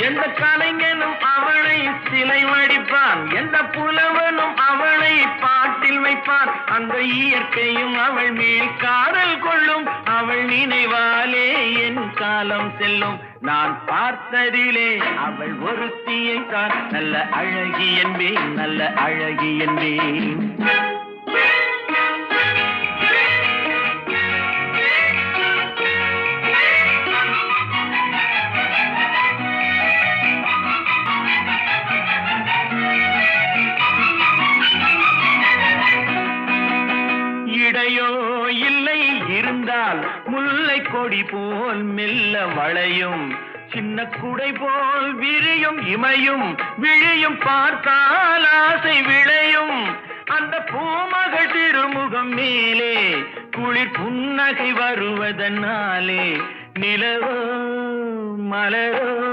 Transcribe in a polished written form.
எந்த கலைஞனும் அவளை சிலை வடிப்பான், எந்த புலவனும் அவளை பாட்டில் வைப்பான். அந்த இயற்கையும் அவள் மேல் காதல் கொள்ளும், அவள் நினைவாலே என் காலம் செல்லும். நான் பார்த்ததிலே அவள் ஒருத்தியை தான் நல்ல அழகி என்பேன், நல்ல அழகி என்பேன். இடையோ இல்லை இருந்தால் முல்லை கொடி போல் மெல்ல வளையும், சின்ன குடை போல் விரியும் இமையும் விழியும் பார்த்தால் ஆசை விளையும். அந்த பூமகள் திருமுகம் மேலே குளிர் புன்னகை வருவதனாலே நிலவோ மலரோ